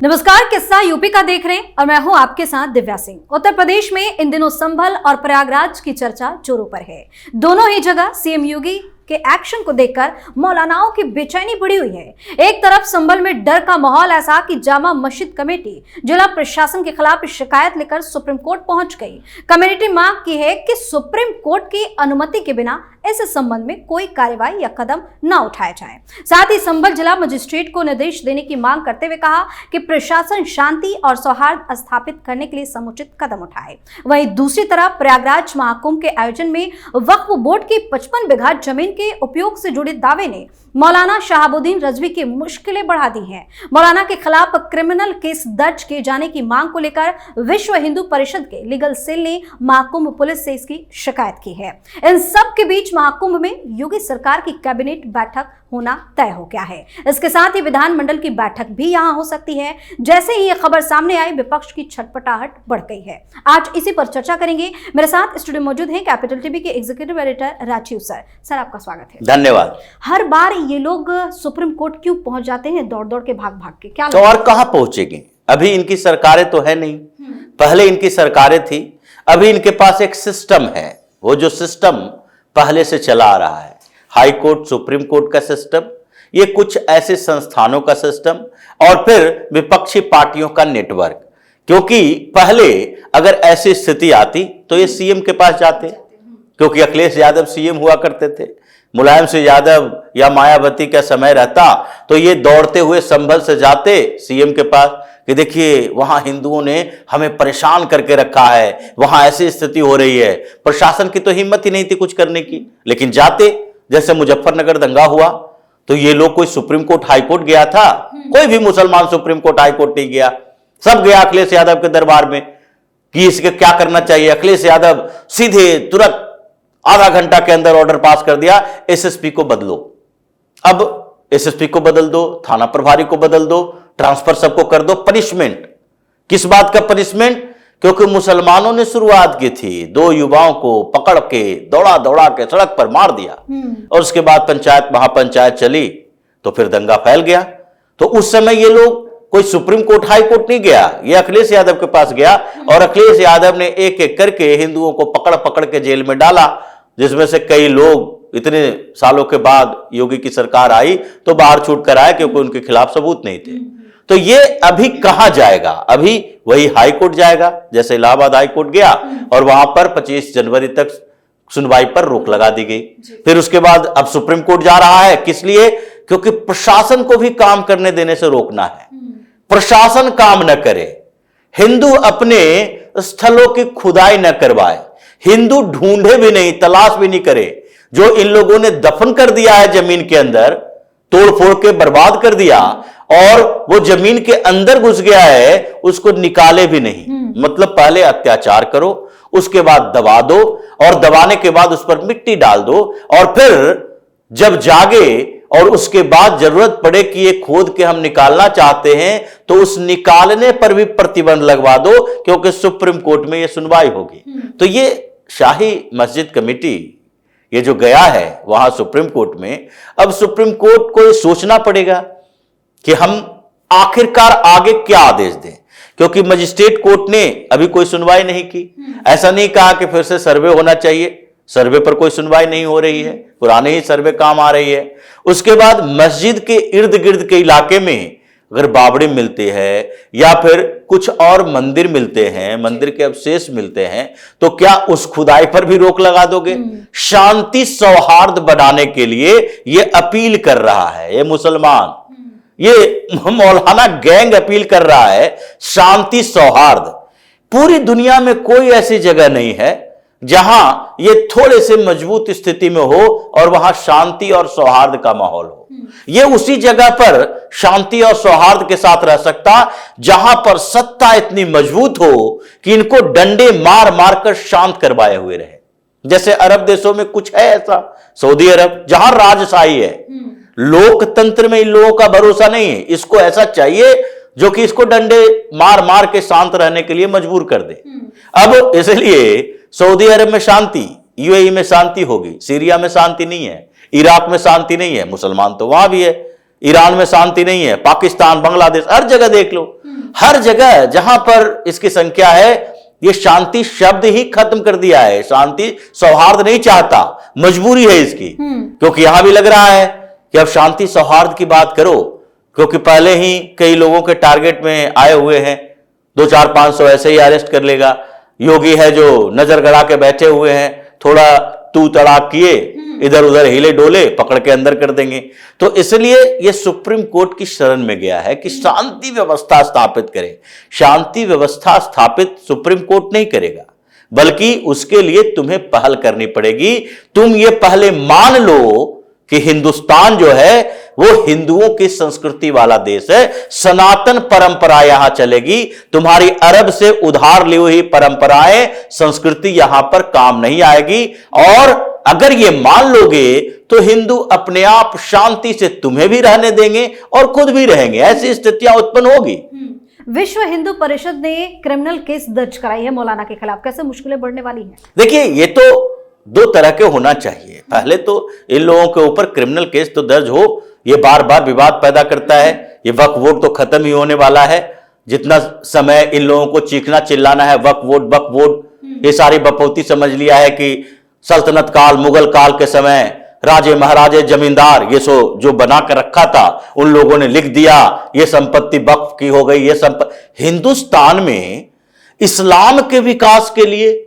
नमस्कार, किस्सा यूपी का देख रहे हैं और मैं हूं आपके साथ दिव्या सिंह। उत्तर प्रदेश में इन दिनों संभल और प्रयागराज की चर्चा जोरों पर है। दोनों ही जगह सीएम योगी के एक्शन को देखकर मौलानाओं की बेचैनी बढ़ी हुई है। एक तरफ संभल में डर का माहौल ऐसा कि जामा मस्जिद कमेटी जिला प्रशासन के खिलाफ शिकायत लेकर सुप्रीम कोर्ट पहुंच गई। कम्युनिटी मांग की है कि सुप्रीम कोर्ट की अनुमति के बिना इस संबंध में कोई कार्रवाई या कदम न उठाया जाए। साथ ही संभल जिला मजिस्ट्रेट को निर्देश देने की मांग करते हुए कहा कि प्रशासन शांति और सौहार्द स्थापित करने के लिए समुचित कदम उठाए। वहीं दूसरी तरफ प्रयागराज महाकुंभ के आयोजन में वक्फ बोर्ड की 55 बीघा जमीन के उपयोग से जुड़े दावे ने मौलाना शहाबुद्दीन रजवी की मुश्किलें बढ़ा दी हैं। मौलाना के खिलाफ क्रिमिनल केस दर्ज किए जाने की मांग को लेकर विश्व हिंदू परिषद के लीगल सेल ने महाकुंभ पुलिस से इसकी शिकायत की है। इन सब के बीच महाकुंभ में योगी सरकार की कैबिनेट बैठक होना तय हो गया है। इसके साथ ही विधानमंडल की बैठक भी यहां हो सकती है। जैसे ही ये खबर सामने आई, विपक्ष की छटपटाहट बढ़ गई है। आज इसी पर चर्चा करेंगे। मेरे साथ स्टूडियो मौजूद हैं कैपिटल टीवी के executive editor Rajiv sir. Sir, आपका स्वागत है। धन्यवाद। हर बार ये लोग सुप्रीम कोर्ट क्यों पहुंच जाते हैं, दौड़ दौड़ के भाग भाग के? क्या तो और कहां पहुंचेंगे? अभी इनकी सरकारें तो है नहीं, पहले इनकी सरकारें थी। अभी इनके पास एक सिस्टम है, वो जो सिस्टम पहले से चला आ रहा है, हाई कोर्ट सुप्रीम कोर्ट का सिस्टम, ये कुछ ऐसे संस्थानों का सिस्टम और फिर विपक्षी पार्टियों का नेटवर्क। क्योंकि पहले अगर ऐसी स्थिति आती तो ये सीएम के पास जाते, क्योंकि अखिलेश यादव सीएम हुआ करते थे। मुलायम सिंह यादव या मायावती का समय रहता तो ये दौड़ते हुए संभल से जाते सीएम के पास कि देखिए वहां हिंदुओं ने हमें परेशान करके रखा है, वहां ऐसी स्थिति हो रही है। प्रशासन की तो हिम्मत ही नहीं थी कुछ करने की, लेकिन जाते। जैसे मुजफ्फरनगर दंगा हुआ तो ये लोग, कोई सुप्रीम कोर्ट हाई कोर्ट गया था? कोई भी मुसलमान सुप्रीम कोर्ट हाई कोर्ट नहीं गया, सब गया अखिलेश यादव के दरबार में कि इसके क्या करना चाहिए। अखिलेश यादव सीधे तुरंत आधा घंटा के अंदर ऑर्डर पास कर दिया, एसएसपी को बदलो। अब एसएसपी को बदल दो, थाना प्रभारी को बदल दो, ट्रांसफर सबको कर दो। पनिशमेंट किस बात का पनिशमेंट? क्योंकि मुसलमानों ने शुरुआत की थी, 2 युवाओं को पकड़ के दौड़ा दौड़ा के सड़क पर मार दिया और उसके बाद पंचायत महापंचायत चली तो फिर दंगा फैल गया। तो उस समय ये लोग, कोई सुप्रीम कोर्ट हाई कोर्ट नहीं गया, ये अखिलेश यादव के पास गया और अखिलेश यादव ने एक एक करके हिंदुओं को पकड़ पकड़ के जेल में डाला, जिसमें से कई लोग इतने सालों के बाद योगी की सरकार आई तो बाहर छूट कर आए, क्योंकि उनके खिलाफ सबूत नहीं थे। तो ये अभी कहां जाएगा? अभी वही हाई कोर्ट जाएगा, जैसे इलाहाबाद हाई कोर्ट गया और वहां पर 25 जनवरी तक सुनवाई पर रोक लगा दी गई। फिर उसके बाद अब सुप्रीम कोर्ट जा रहा है। किस लिए? क्योंकि प्रशासन को भी काम करने देने से रोकना है। प्रशासन काम न करे, हिंदू अपने स्थलों की खुदाई न करवाए, हिंदू ढूंढे भी नहीं, तलाश भी नहीं करे। जो इन लोगों ने दफन कर दिया है जमीन के अंदर, तोड़ फोड़ के बर्बाद कर दिया और वो जमीन के अंदर घुस गया है, उसको निकाले भी नहीं। मतलब पहले अत्याचार करो, उसके बाद दबा दो और दबाने के बाद उस पर मिट्टी डाल दो और फिर जब जागे और उसके बाद जरूरत पड़े कि ये खोद के हम निकालना चाहते हैं तो उस निकालने पर भी प्रतिबंध लगवा दो, क्योंकि सुप्रीम कोर्ट में ये सुनवाई होगी। तो ये शाही मस्जिद कमेटी ये जो गया है वहां सुप्रीम कोर्ट में, अब सुप्रीम कोर्ट को ये सोचना पड़ेगा कि हम आखिरकार आगे क्या आदेश दें, क्योंकि मजिस्ट्रेट कोर्ट ने अभी कोई सुनवाई नहीं की। ऐसा नहीं कहा कि फिर से सर्वे होना चाहिए, सर्वे पर कोई सुनवाई नहीं हो रही है, पुराने ही सर्वे काम आ रही है। उसके बाद मस्जिद के इर्द गिर्द के इलाके में अगर बावड़े मिलते हैं या फिर कुछ और मंदिर मिलते हैं, मंदिर के अवशेष मिलते हैं, तो क्या उस खुदाई पर भी रोक लगा दोगे? शांति सौहार्द बढ़ाने के लिए ये अपील कर रहा है, ये मुसलमान, ये मौलाना गैंग अपील कर रहा है शांति सौहार्द। पूरी दुनिया में कोई ऐसी जगह नहीं है जहां ये थोड़े से मजबूत स्थिति में हो और वहां शांति और सौहार्द का माहौल हो। ये उसी जगह पर शांति और सौहार्द के साथ रह सकता जहां पर सत्ता इतनी मजबूत हो कि इनको डंडे मार मार कर शांत करवाए हुए रहे। जैसे अरब देशों में कुछ है ऐसा, सऊदी अरब, जहां राजशाही है, लोकतंत्र में इन लोगों का भरोसा नहीं है। इसको ऐसा चाहिए जो कि इसको डंडे मार मार के शांत रहने के लिए मजबूर कर दे। अब इसलिए सऊदी अरब में शांति, यूएई में शांति होगी, सीरिया में शांति नहीं है, इराक में शांति नहीं है, मुसलमान तो वहां भी है, ईरान में शांति नहीं है, पाकिस्तान, बांग्लादेश, हर जगह देख लो। हर जगह जहां पर इसकी संख्या है, ये शांति शब्द ही खत्म कर दिया है। शांति सौहार्द नहीं चाहता, मजबूरी है इसकी। क्योंकि यहां भी लग रहा है कि अब शांति सौहार्द की बात करो, क्योंकि पहले ही कई लोगों के टारगेट में आए हुए हैं। 200-400-500 ऐसे ही अरेस्ट कर लेगा। योगी है जो नजर गड़ा के बैठे हुए हैं, थोड़ा तू तड़ाक किए, इधर उधर हिले डोले, पकड़ के अंदर कर देंगे। तो इसलिए यह सुप्रीम कोर्ट की शरण में गया है कि शांति व्यवस्था स्थापित करे। शांति व्यवस्था स्थापित सुप्रीम कोर्ट नहीं करेगा, बल्कि उसके लिए तुम्हें पहल करनी पड़ेगी। तुम ये पहले मान लो कि हिंदुस्तान जो है वो हिंदुओं की संस्कृति वाला देश है। सनातन परंपरा यहां चलेगी। तुम्हारी अरब से उधार ली हुई परंपराएं, संस्कृति यहां पर काम नहीं आएगी। और अगर ये मान लोगे तो हिंदू अपने आप शांति से तुम्हें भी रहने देंगे और खुद भी रहेंगे। ऐसी स्थितियां उत्पन्न होगी। विश्व हिंदू परिषद ने क्रिमिनल केस दर्ज कराई है मौलाना के खिलाफ। कैसे मुश्किलें बढ़ने वाली हैं? देखिए, ये तो दो तरह के होना चाहिए। पहले तो इन लोगों के ऊपर क्रिमिनल केस तो दर्ज हो, ये बार बार विवाद पैदा करता है। ये वक्फ बोर्ड तो खत्म ही होने वाला है। जितना समय इन लोगों को चीखना चिल्लाना है वक्फ बोर्ड, ये सारी बपौती समझ लिया है कि सल्तनत काल, मुगल काल के समय राजे महाराजे जमींदार ये सो जो बना कर रखा था, उन लोगों ने लिख दिया ये संपत्ति वक्फ की हो गई। ये संपत्ति हिंदुस्तान में इस्लाम के विकास के लिए,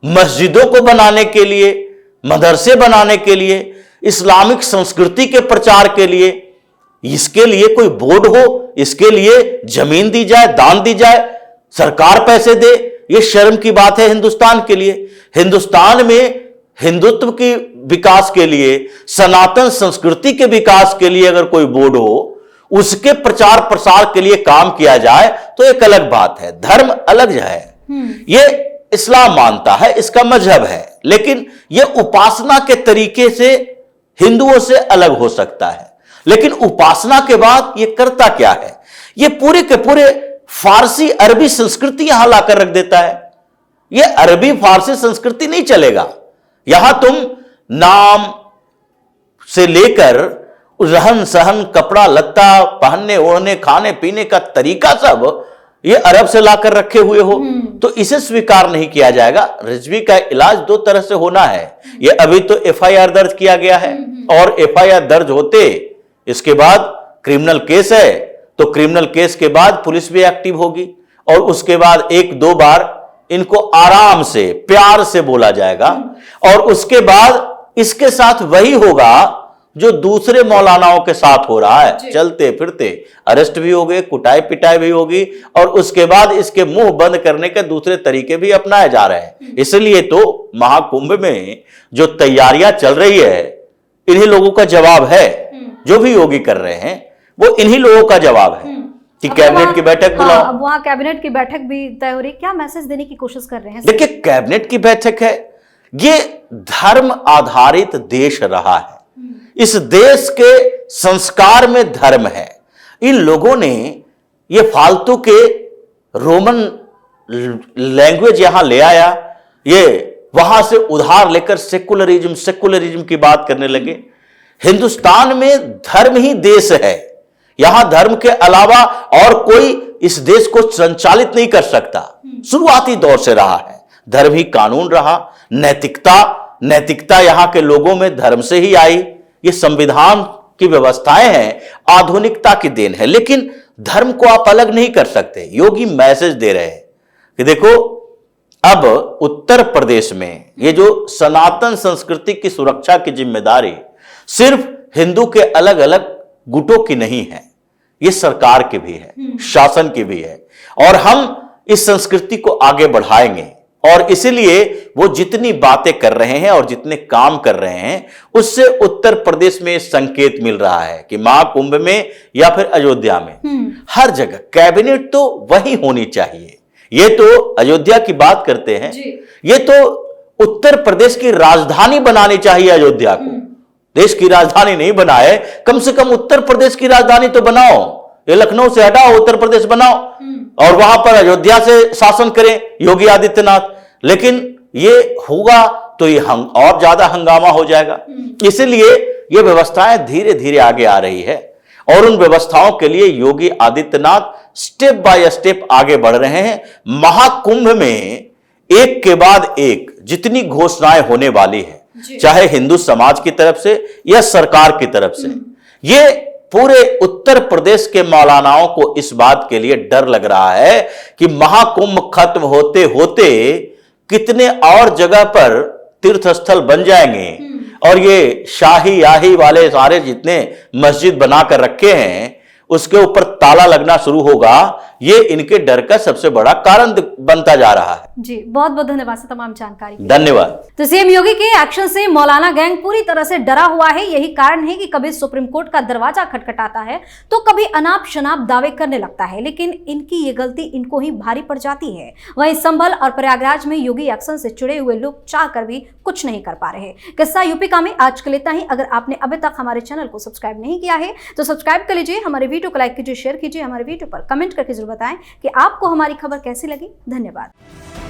मस्जिदों को बनाने के लिए, मदरसे बनाने के लिए, इस्लामिक संस्कृति के प्रचार के लिए, इसके लिए कोई बोर्ड हो, इसके लिए जमीन दी जाए, दान दी जाए, सरकार पैसे दे, यह शर्म की बात है हिंदुस्तान के लिए। हिंदुस्तान में हिंदुत्व के विकास के लिए, सनातन संस्कृति के विकास के लिए अगर कोई बोर्ड हो, उसके प्रचार प्रसार के लिए काम किया जाए तो एक अलग बात है। धर्म अलग है, ये इस्लाम मानता है, इसका मजहब है, लेकिन यह उपासना के तरीके से हिंदुओं से अलग हो सकता है। लेकिन उपासना के बाद यह करता क्या है? यह पूरे के पूरे फारसी अरबी संस्कृति यहां लाकर रख देता है। यह अरबी फारसी संस्कृति नहीं चलेगा। यहां तुम नाम से लेकर रहन सहन, कपड़ा लत्ता, पहनने ओढ़ने, खाने पीने का तरीका सब ये अरब से लाकर रखे हुए हो, तो इसे स्वीकार नहीं किया जाएगा। रिजवी का इलाज दो तरह से होना है। ये अभी तो एफआईआर दर्ज किया गया है, और एफआईआर दर्ज होते इसके बाद क्रिमिनल केस है, तो क्रिमिनल केस के बाद पुलिस भी एक्टिव होगी, और उसके बाद 1-2 बार इनको आराम से प्यार से बोला जाएगा, और उसके बाद इसके साथ वही होगा जो दूसरे मौलानाओं के साथ हो रहा है। चलते फिरते अरेस्ट भी हो गए, कुटाई पिटाई भी होगी, और उसके बाद इसके मुंह बंद करने के दूसरे तरीके भी अपनाए जा रहे हैं। इसलिए तो महाकुंभ में जो तैयारियां चल रही है, इन्हीं लोगों का जवाब है। जो भी योगी कर रहे हैं वो इन्हीं लोगों का जवाब है कि कैबिनेट की बैठक बुलाओ। अब वहां कैबिनेट की बैठक भी तय हो रही है। क्या मैसेज देने की कोशिश कर रहे हैं? देखिए, कैबिनेट की बैठक है, ये धर्म आधारित देश रहा है। इस देश के संस्कार में धर्म है। इन लोगों ने ये फालतू के रोमन लैंग्वेज यहां ले आया, ये वहां से उधार लेकर सेकुलरिज्म की बात करने लगे। हिंदुस्तान में धर्म ही देश है। यहां धर्म के अलावा और कोई इस देश को संचालित नहीं कर सकता। शुरुआती दौर से रहा है, धर्म ही कानून रहा। नैतिकता यहां के लोगों में धर्म से ही आई। ये संविधान की व्यवस्थाएं हैं, आधुनिकता की देन है, लेकिन धर्म को आप अलग नहीं कर सकते। योगी मैसेज दे रहे हैं कि देखो, अब उत्तर प्रदेश में ये जो सनातन संस्कृति की सुरक्षा की जिम्मेदारी सिर्फ हिंदू के अलग अलग गुटों की नहीं है, ये सरकार की भी है, शासन की भी है, और हम इस संस्कृति को आगे बढ़ाएंगे। और इसलिए वो जितनी बातें कर रहे हैं और जितने काम कर रहे हैं, उससे उत्तर प्रदेश में संकेत मिल रहा है कि महाकुंभ में या फिर अयोध्या में हर जगह कैबिनेट तो वही होनी चाहिए। ये तो अयोध्या की बात करते हैं, ये तो उत्तर प्रदेश की राजधानी बनानी चाहिए अयोध्या को। देश की राजधानी नहीं बनाए, कम से कम उत्तर प्रदेश की राजधानी तो बनाओ। ये लखनऊ से हटाओ, उत्तर प्रदेश बनाओ, और वहां पर अयोध्या से शासन करें योगी आदित्यनाथ। लेकिन ये होगा तो ये और ज्यादा हंगामा हो जाएगा। इसलिए ये व्यवस्थाएं धीरे धीरे आगे आ रही है, और उन व्यवस्थाओं के लिए Yogi Adityanath step by step आगे बढ़ रहे हैं। महाकुंभ में एक के बाद एक जितनी घोषणाएं होने वाली है, चाहे हिंदू समाज की तरफ से या सरकार की तरफ से, ये पूरे उत्तर प्रदेश के मौलानाओं को इस बात के लिए डर लग रहा है कि महाकुंभ खत्म होते होते कितने और जगह पर तीर्थ स्थल बन जाएंगे और ये शाही याही वाले सारे जितने मस्जिद बनाकर रखे हैं उसके ऊपर ताला लगना शुरू होगा। ये इनके डर का सबसे बड़ा कारण बनता जा रहा है। जी, बहुत बहुत धन्यवाद सर तमाम जानकारी के लिए। धन्यवाद। तो सीएम योगी के एक्शन से मौलाना गैंग पूरी तरह से डरा हुआ है। यही कारण है कि कभी सुप्रीम कोर्ट का दरवाजा खटखटाता है तो कभी अनाप शनाप दावे करने लगता है, लेकिन इनकी ये गलती इनको ही भारी पड़ जाती है। वहीं संभल और प्रयागराज में योगी एक्शन से चिड़े हुए लोग चाह कर भी कुछ नहीं कर पा रहे। किस्सा यूपी का में आज के लिए इतना ही। अगर आपने अभी तक हमारे चैनल को सब्सक्राइब नहीं किया है तो सब्सक्राइब कर लीजिए, हमारे वीडियो को लाइक कीजिए, शेयर कीजिए, हमारे वीडियो पर कमेंट करके जरूर बताएं कि आपको हमारी खबर कैसी लगी। धन्यवाद।